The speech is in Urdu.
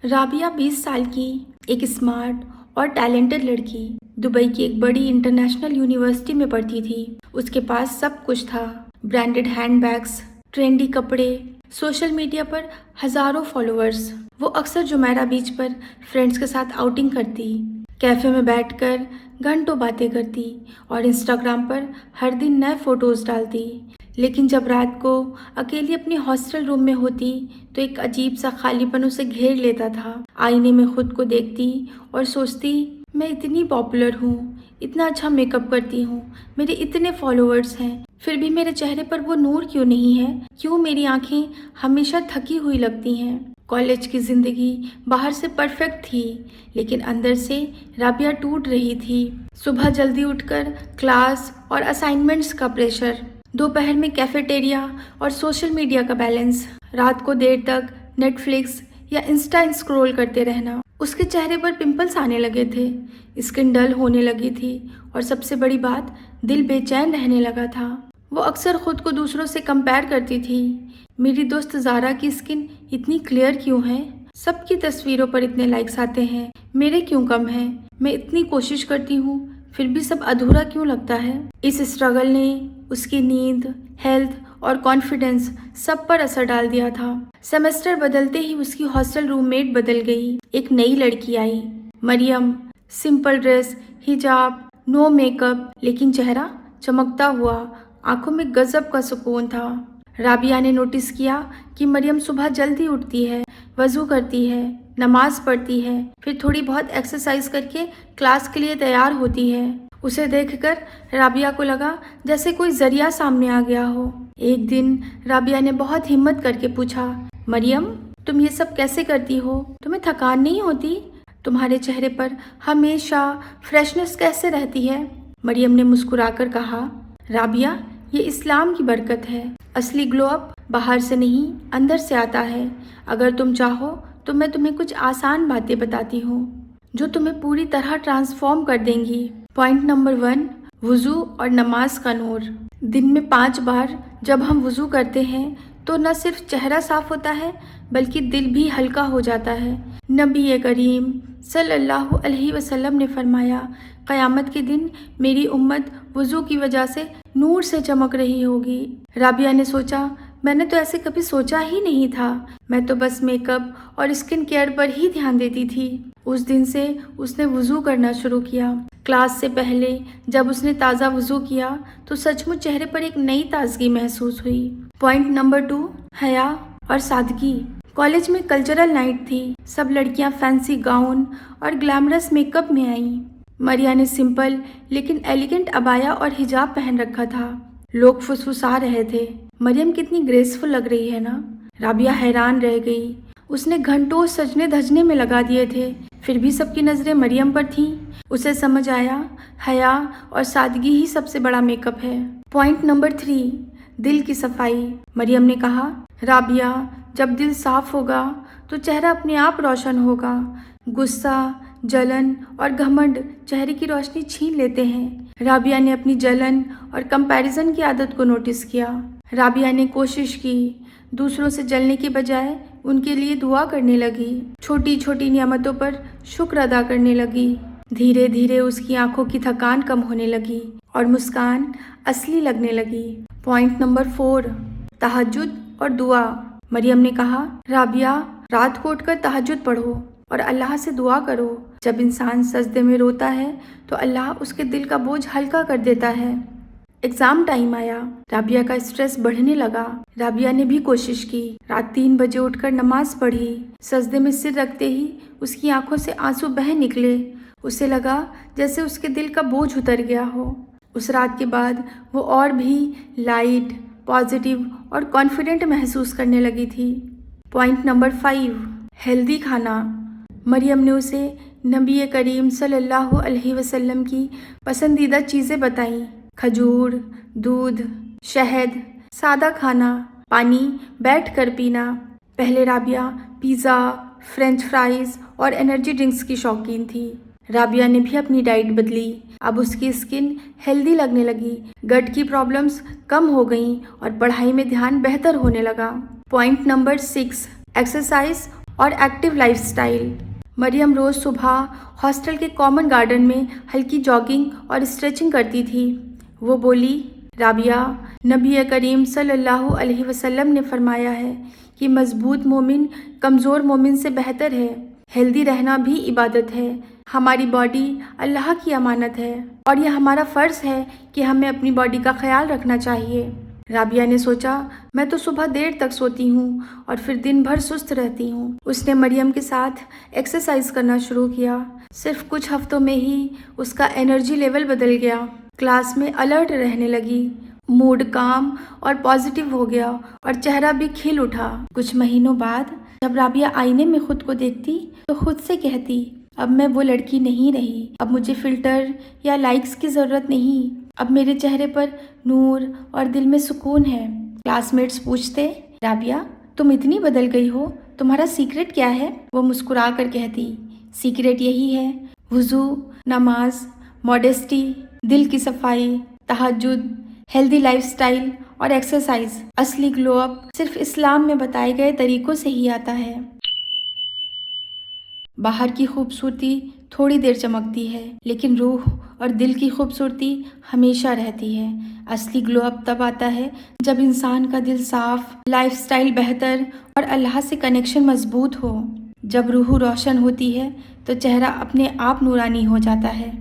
رابعہ 20 سال کی ایک اسمارٹ اور ٹیلنٹڈ لڑکی دبئی کی ایک بڑی انٹرنیشنل یونیورسٹی میں پڑھتی تھی۔ اس کے پاس سب کچھ تھا، برانڈڈ ہینڈ بیگز، ٹرینڈی کپڑے، سوشل میڈیا پر ہزاروں فالوورز۔ وہ اکثر جمیرہ بیچ پر فرینڈز کے ساتھ آؤٹنگ کرتی، کیفے میں بیٹھ کر گھنٹوں باتیں کرتی اور انسٹاگرام پر ہر دن نئے فوٹوز ڈالتی۔ لیکن جب رات کو اکیلی اپنی ہاسٹل روم میں ہوتی تو ایک عجیب سا خالی پن اسے گھیر لیتا تھا۔ آئینے میں خود کو دیکھتی اور سوچتی، میں اتنی پاپولر ہوں، اتنا اچھا میک اپ کرتی ہوں، میرے اتنے فالوورز ہیں، پھر بھی میرے چہرے پر وہ نور کیوں نہیں ہے؟ کیوں میری آنکھیں ہمیشہ تھکی ہوئی لگتی ہیں؟ کالج کی زندگی باہر سے پرفیکٹ تھی، لیکن اندر سے رابعہ ٹوٹ رہی تھی۔ صبح جلدی اٹھ کر کلاس اور اسائنمنٹس کا پریشر، دوپہر میں کیفیٹیریا اور سوشل میڈیا کا بیلنس، رات کو دیر تک نیٹ فلکس یا انسٹا اسکرول کرتے رہنا۔ اس کے چہرے پر پمپلز آنے لگے تھے، اسکن ڈل ہونے لگی تھی اور سب سے بڑی بات، دل بے چین رہنے لگا تھا۔ وہ اکثر خود کو دوسروں سے کمپیئر کرتی تھی۔ میری دوست زارا کی اسکن اتنی کلیئر کیوں ہے؟ سب کی تصویروں پر اتنے لائکس آتے ہیں، میرے کیوں کم ہیں؟ میں اتنی کوشش کرتی ہوں، پھر بھی سب ادھورا کیوں لگتا ہے؟ اس اسٹرگل نے اس کی نیند، ہیلتھ اور کانفیڈنس سب پر اثر ڈال دیا تھا۔ سیمسٹر بدلتے ہی اس کی ہاسٹل روم میٹ بدل گئی۔ ایک نئی لڑکی آئی، مریم، سمپل ڈریس، حجاب، نو میک اپ، لیکن چہرہ چمکتا ہوا، آنکھوں میں غضب کا سکون تھا۔ رابعہ نے نوٹس کیا کہ مریم صبح جلدی اٹھتی ہے، وضو کرتی ہے، نماز پڑھتی ہے، پھر تھوڑی بہت ایکسرسائز کر کے کلاس کے لیے تیار ہوتی ہے۔ اسے دیکھ کر رابعہ کو لگا جیسے کوئی ذریعہ سامنے آ گیا ہو۔ ایک دن رابعہ نے بہت ہمت کر کے پوچھا، مریم، تم یہ سب کیسے کرتی ہو؟ تمہیں تھکان نہیں ہوتی؟ تمہارے چہرے پر ہمیشہ فریشنس کیسے رہتی ہے؟ مریم نے مسکرا کر کہا، رابعہ، یہ اسلام کی برکت ہے۔ اصلی گلو اپ باہر سے نہیں، اندر سے آتا ہے۔ اگر تم چاہو تو میں تمہیں کچھ آسان باتیں بتاتی ہوں جو تمہیں پوری طرح ٹرانسفارم کر دیں گی۔ پوائنٹ نمبر 1، وضو اور نماز کا نور۔ دن میں 5 بار جب ہم وضو کرتے ہیں تو نہ صرف چہرہ صاف ہوتا ہے بلکہ دل بھی ہلکا ہو جاتا ہے۔ نبی کریم صلی اللہ علیہ وسلم نے فرمایا، قیامت کے دن میری امت وضو کی وجہ سے نور سے چمک رہی ہوگی۔ رابعہ نے سوچا، میں نے تو ایسے کبھی سوچا ہی نہیں تھا، میں تو بس میک اپ اور اسکن کیئر پر ہی دھیان دیتی تھی۔ اس دن سے اس نے وضو کرنا شروع کیا۔ کلاس سے پہلے جب اس نے تازہ وضو کیا تو سچ مچ چہرے پر ایک نئی تازگی محسوس ہوئی۔ پوائنٹ نمبر 2، حیا اور سادگی۔ کالج میں کلچرل نائٹ تھی، سب لڑکیاں فینسی گاؤن اور گلیمرس میک اپ میں آئیں۔ مریا نے سمپل لیکن ایلیگنٹ عبایا اور حجاب پہن رکھا تھا۔ لوگ فسفسا رہے تھے، مریم کتنی گریسفل لگ رہی ہے نا؟ رابعہ حیران رہ گئی۔ اس نے گھنٹوں سجنے دھجنے میں لگا دیے تھے، پھر بھی سب کی نظریں مریم پر تھیں۔ اسے سمجھ آیا، حیا اور سادگی ہی سب سے بڑا میک اپ ہے۔ پوائنٹ نمبر 3، دل کی صفائی۔ مریم نے کہا، رابعہ، جب دل صاف ہوگا تو چہرہ اپنے آپ روشن ہوگا۔ غصہ، جلن اور گھمنڈ چہرے کی روشنی چھین لیتے ہیں۔ رابعہ نے اپنی جلن اور کمپیریزن کی عادت کو نوٹس کیا۔ رابعہ نے کوشش کی، دوسروں سے جلنے کے بجائے ان کے لیے دعا کرنے لگی، چھوٹی چھوٹی نعمتوں پر شکر ادا کرنے لگی۔ دھیرے دھیرے اس کی آنکھوں کی تھکان کم ہونے لگی اور مسکان اصلی لگنے لگی۔ پوائنٹ نمبر 4، تہجد اور دعا۔ مریم نے کہا، رابعہ، رات کو اٹھ کر تہجد پڑھو اور اللہ سے دعا کرو۔ جب انسان سجدے میں روتا ہے تو اللہ اس کے دل کا بوجھ ہلکا کر دیتا ہے۔ ایگزام ٹائم آیا، رابعہ کا اسٹریس بڑھنے لگا۔ رابعہ نے بھی کوشش کی، رات 3 بجے اٹھ کر نماز پڑھی۔ سجدے میں سر رکھتے ہی اس کی آنکھوں سے آنسو بہہ نکلے۔ اسے لگا جیسے اس کے دل کا بوجھ اتر گیا ہو۔ اس رات کے بعد وہ اور بھی لائٹ، پازیٹیو اور کانفیڈنٹ محسوس کرنے لگی تھی۔ پوائنٹ نمبر 5، ہیلدی کھانا۔ مریم نے اسے نبی کریم صلی اللہ علیہ وسلم کی پسندیدہ چیزیں بتائیں، کھجور، دودھ، شہد، سادہ کھانا، پانی بیٹھ کر پینا۔ پہلے رابعہ پیزا، فرینچ فرائز اور انرجی ڈرنکس کی شوقین تھی۔ رابعہ نے بھی اپنی ڈائٹ بدلی، اب اس کی اسکن ہیلدی لگنے لگی، گٹ کی پرابلمز کم ہو گئیں اور پڑھائی میں دھیان بہتر ہونے لگا۔ پوائنٹ نمبر 6، ایکسرسائز اور ایکٹیو لائف سٹائل۔ مریم روز صبح ہاسٹل کے کامن گارڈن میں ہلکی جاگنگ اور اسٹریچنگ کرتی تھی۔ وہ بولی، رابعہ، نبی کریم صلی اللہ علیہ وسلم نے فرمایا ہے کہ مضبوط مومن کمزور مومن سے بہتر ہے۔ ہیلدی رہنا بھی عبادت ہے۔ ہماری باڈی اللہ کی امانت ہے اور یہ ہمارا فرض ہے کہ ہمیں اپنی باڈی کا خیال رکھنا چاہیے۔ رابعہ نے سوچا، میں تو صبح دیر تک سوتی ہوں اور پھر دن بھر سست رہتی ہوں۔ اس نے مریم کے ساتھ ایکسرسائز کرنا شروع کیا۔ صرف کچھ ہفتوں میں ہی اس کا انرجی لیول بدل گیا۔ کلاس میں الرٹ رہنے لگی، موڈ کام اور پازیٹیو ہو گیا اور چہرہ بھی کھل اٹھا۔ کچھ مہینوں بعد جب رابعہ آئینے میں خود کو دیکھتی تو خود سے کہتی، اب میں وہ لڑکی نہیں رہی، اب مجھے فلٹر یا لائکس کی ضرورت نہیں، اب میرے چہرے پر نور اور دل میں سکون ہے۔ کلاس میٹس پوچھتے، رابعہ تم اتنی بدل گئی ہو، تمہارا سیکرٹ کیا ہے؟ وہ مسکرا کر کہتی، سیکرٹ یہی ہے، وضو، نماز، ماڈیسٹی، دل کی صفائی، تہجد، ہیلدی لائف سٹائل اور ایکسرسائز۔ اصلی گلو اپ صرف اسلام میں بتائے گئے طریقوں سے ہی آتا ہے۔ باہر کی خوبصورتی تھوڑی دیر چمکتی ہے، لیکن روح اور دل کی خوبصورتی ہمیشہ رہتی ہے۔ اصلی گلو اپ تب آتا ہے جب انسان کا دل صاف، لائف سٹائل بہتر اور اللہ سے کنیکشن مضبوط ہو۔ جب روح روشن ہوتی ہے تو چہرہ اپنے آپ نورانی ہو جاتا ہے۔